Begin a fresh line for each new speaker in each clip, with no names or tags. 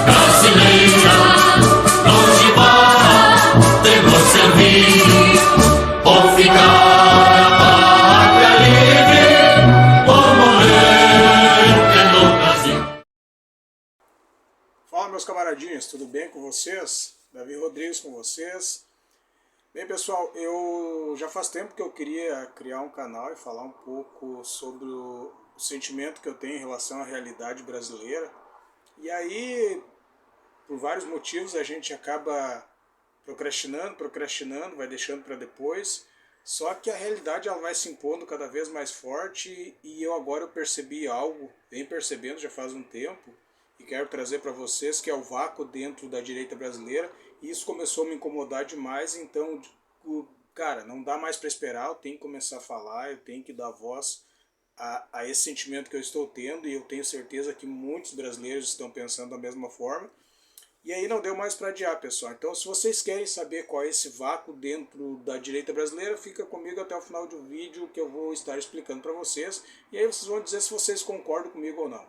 brasileira, longe vai ter vos servir, ou ficar a pátria livre, ou morrer pelo Brasil.
Fala, meus camaradinhos, tudo bem com vocês? Davi Rodrigues com vocês. Bem, pessoal, eu já faz tempo que eu queria criar um canal e falar um pouco sobre o sentimento que eu tenho em relação à realidade brasileira. E aí, por vários motivos, a gente acaba procrastinando, vai deixando para depois. Só que a realidade ela vai se impondo cada vez mais forte e eu percebi algo, venho percebendo já faz um tempo, e quero trazer para vocês, que é o vácuo dentro da direita brasileira. E isso começou a me incomodar demais, então, cara, não dá mais para esperar, eu tenho que começar a falar, eu tenho que dar voz a esse sentimento que eu estou tendo, e eu tenho certeza que muitos brasileiros estão pensando da mesma forma. E aí não deu mais para adiar, pessoal. Então, se vocês querem saber qual é esse vácuo dentro da direita brasileira, fica comigo até o final do vídeo que eu vou estar explicando para vocês. E aí vocês vão dizer se vocês concordam comigo ou não.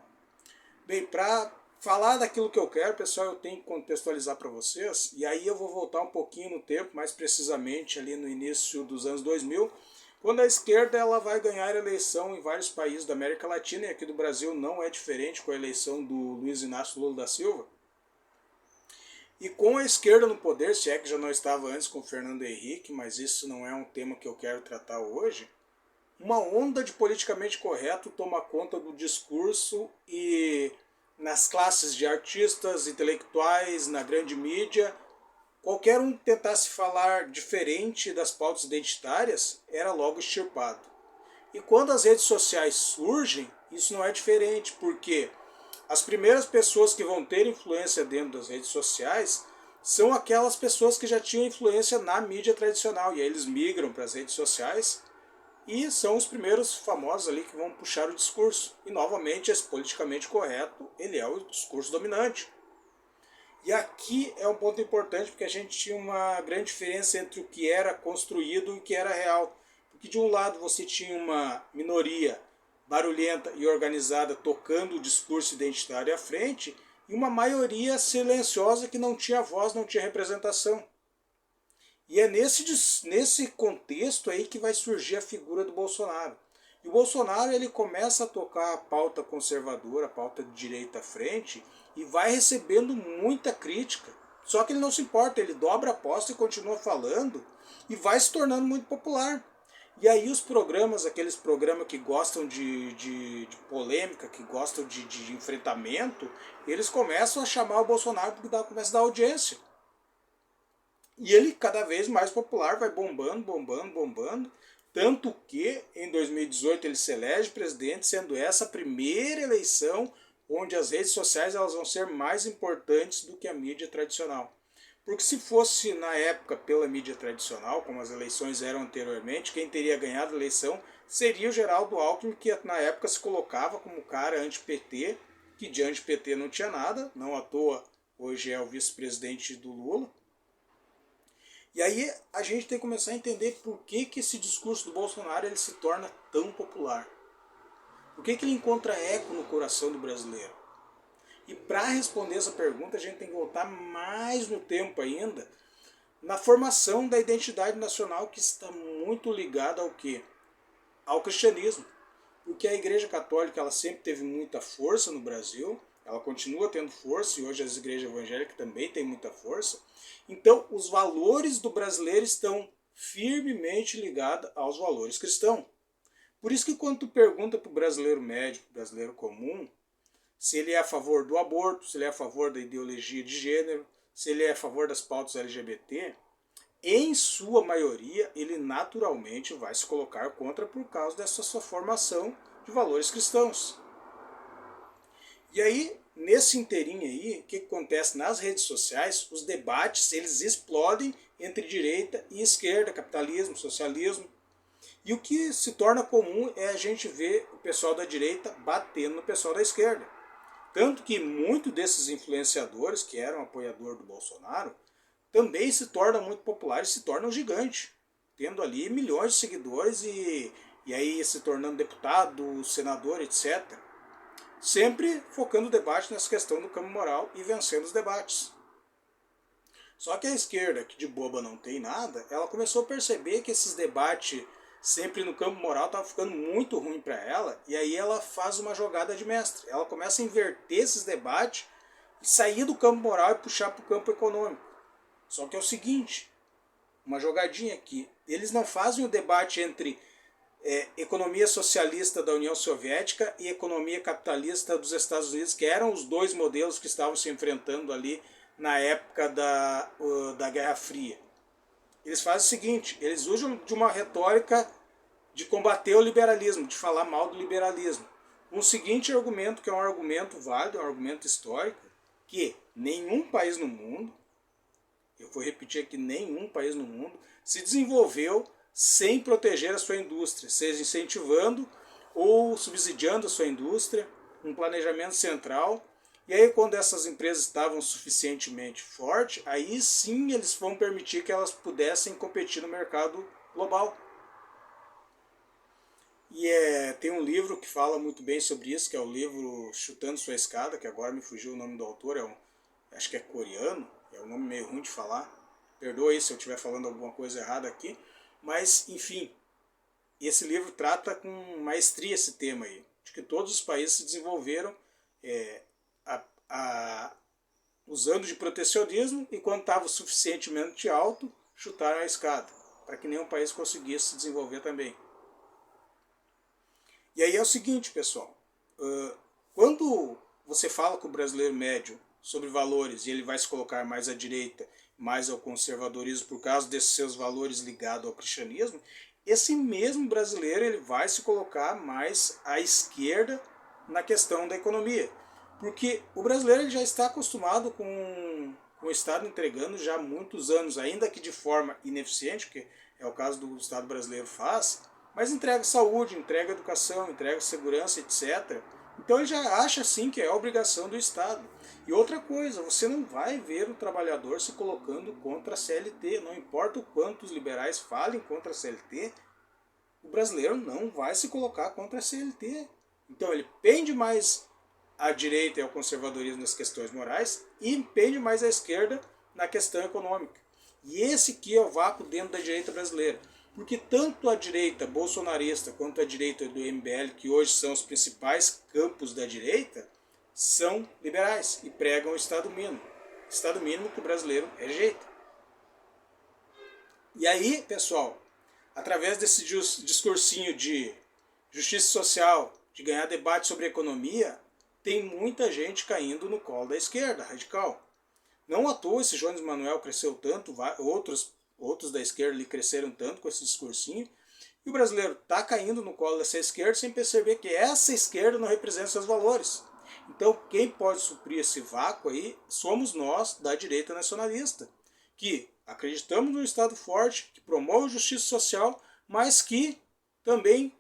Bem, para falar daquilo que eu quero, pessoal, eu tenho que contextualizar para vocês, e aí eu vou voltar um pouquinho no tempo, mais precisamente ali no início dos anos 2000, quando a esquerda ela vai ganhar eleição em vários países da América Latina, e aqui do Brasil não é diferente com a eleição do Luiz Inácio Lula da Silva. E com a esquerda no poder, se é que já não estava antes com o Fernando Henrique, mas isso não é um tema que eu quero tratar hoje, uma onda de politicamente correto toma conta do discurso, e nas classes de artistas, intelectuais, na grande mídia, qualquer um que tentasse falar diferente das pautas identitárias era logo extirpado. E quando as redes sociais surgem, isso não é diferente, porque as primeiras pessoas que vão ter influência dentro das redes sociais são aquelas pessoas que já tinham influência na mídia tradicional, e aí eles migram para as redes sociais e são os primeiros famosos ali que vão puxar o discurso. E novamente esse politicamente correto, ele é o discurso dominante. E aqui é um ponto importante, porque a gente tinha uma grande diferença entre o que era construído e o que era real. Porque de um lado você tinha uma minoria barulhenta e organizada tocando o discurso identitário à frente, e uma maioria silenciosa que não tinha voz, não tinha representação. E é nesse contexto aí que vai surgir a figura do Bolsonaro. E o Bolsonaro ele começa a tocar a pauta conservadora, a pauta de direita à frente, e vai recebendo muita crítica. Só que ele não se importa, ele dobra a aposta e continua falando, e vai se tornando muito popular. E aí os programas, aqueles programas que gostam de polêmica, que gostam de enfrentamento, eles começam a chamar o Bolsonaro porque começa a dar audiência. E ele cada vez mais popular, vai bombando. Tanto que em 2018 ele se elege presidente, sendo essa a primeira eleição onde as redes sociais elas vão ser mais importantes do que a mídia tradicional. Porque se fosse na época pela mídia tradicional, como as eleições eram anteriormente, quem teria ganhado a eleição seria o Geraldo Alckmin, que na época se colocava como cara anti-PT, que de anti-PT não tinha nada, não à toa hoje é o vice-presidente do Lula. E aí a gente tem que começar a entender por que esse discurso do Bolsonaro ele se torna tão popular. Por que ele encontra eco no coração do brasileiro? E para responder essa pergunta a gente tem que voltar mais no tempo ainda, na formação da identidade nacional, que está muito ligada ao quê? Ao cristianismo. Porque a Igreja Católica ela sempre teve muita força no Brasil, ela continua tendo força, e hoje as igrejas evangélicas também têm muita força. Então, os valores do brasileiro estão firmemente ligados aos valores cristãos. Por isso que quando tu pergunta para o brasileiro médio, para o brasileiro comum, se ele é a favor do aborto, se ele é a favor da ideologia de gênero, se ele é a favor das pautas LGBT, em sua maioria, ele naturalmente vai se colocar contra por causa dessa sua formação de valores cristãos. E aí, nesse inteirinho aí, o que acontece nas redes sociais? Os debates eles explodem entre direita e esquerda, capitalismo, socialismo. E o que se torna comum é a gente ver o pessoal da direita batendo no pessoal da esquerda. Tanto que muitos desses influenciadores que eram apoiadores do Bolsonaro também se tornam muito populares, se tornam gigantes, tendo ali milhões de seguidores e aí se tornando deputado, senador, etc. sempre focando o debate nessa questão do campo moral e vencendo os debates. Só que a esquerda, que de boba não tem nada, ela começou a perceber que esses debates sempre no campo moral estavam ficando muito ruim para ela, e aí ela faz uma jogada de mestre. Ela começa a inverter esses debates e sair do campo moral e puxar para o campo econômico. Só que é o seguinte, uma jogadinha aqui, eles não fazem o debate entre economia socialista da União Soviética e economia capitalista dos Estados Unidos, que eram os dois modelos que estavam se enfrentando ali na época da Guerra Fria. Eles fazem o seguinte, eles usam de uma retórica de combater o liberalismo, de falar mal do liberalismo. Um seguinte argumento, que é um argumento válido, um argumento histórico, que nenhum país no mundo, eu vou repetir aqui, nenhum país no mundo se desenvolveu sem proteger a sua indústria, seja incentivando ou subsidiando a sua indústria, um planejamento central. E aí quando essas empresas estavam suficientemente fortes, aí sim eles vão permitir que elas pudessem competir no mercado global. E tem um livro que fala muito bem sobre isso, que é o livro Chutando Sua Escada, que agora me fugiu o nome do autor, acho que é coreano, é um nome meio ruim de falar. Perdoa aí se eu estiver falando alguma coisa errada aqui. Mas, enfim, esse livro trata com maestria esse tema aí, de que todos os países se desenvolveram usando de protecionismo e quando estava suficientemente alto, chutaram a escada, para que nenhum país conseguisse se desenvolver também. E aí é o seguinte, pessoal, quando você fala com o brasileiro médio sobre valores e ele vai se colocar mais à direita, mais ao conservadorismo por causa desses seus valores ligados ao cristianismo, esse mesmo brasileiro ele vai se colocar mais à esquerda na questão da economia. Porque o brasileiro ele já está acostumado com o Estado entregando já há muitos anos, ainda que de forma ineficiente, que é o caso do Estado brasileiro faz, mas entrega saúde, entrega educação, entrega segurança, etc. Então ele já acha sim que é obrigação do Estado. E outra coisa, você não vai ver o trabalhador se colocando contra a CLT, não importa o quanto os liberais falem contra a CLT, o brasileiro não vai se colocar contra a CLT. Então ele pende mais à direita e ao conservadorismo nas questões morais e pende mais à esquerda na questão econômica. E esse aqui é o vácuo dentro da direita brasileira. Porque tanto a direita bolsonarista quanto a direita do MBL, que hoje são os principais campos da direita, são liberais e pregam o Estado mínimo. Estado mínimo que o brasileiro rejeita. E aí, pessoal, através desse discursinho de justiça social, de ganhar debate sobre economia, tem muita gente caindo no colo da esquerda radical. Não à toa esse Jones Manuel cresceu tanto, outros da esquerda lhe cresceram tanto com esse discursinho, e o brasileiro está caindo no colo dessa esquerda sem perceber que essa esquerda não representa seus valores. Então quem pode suprir esse vácuo aí somos nós da direita nacionalista, que acreditamos num Estado forte, que promove justiça social, mas que também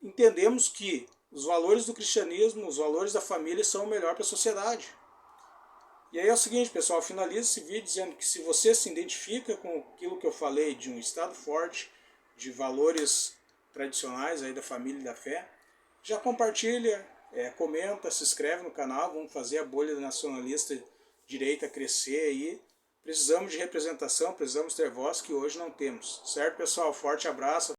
entendemos que os valores do cristianismo, os valores da família são o melhor para a sociedade. E aí é o seguinte, pessoal, eu finalizo esse vídeo dizendo que se você se identifica com aquilo que eu falei de um Estado forte, de valores tradicionais aí da família e da fé, já compartilha, comenta, se inscreve no canal, vamos fazer a bolha nacionalista direita crescer aí. Precisamos de representação, precisamos ter voz que hoje não temos. Certo, pessoal? Forte abraço.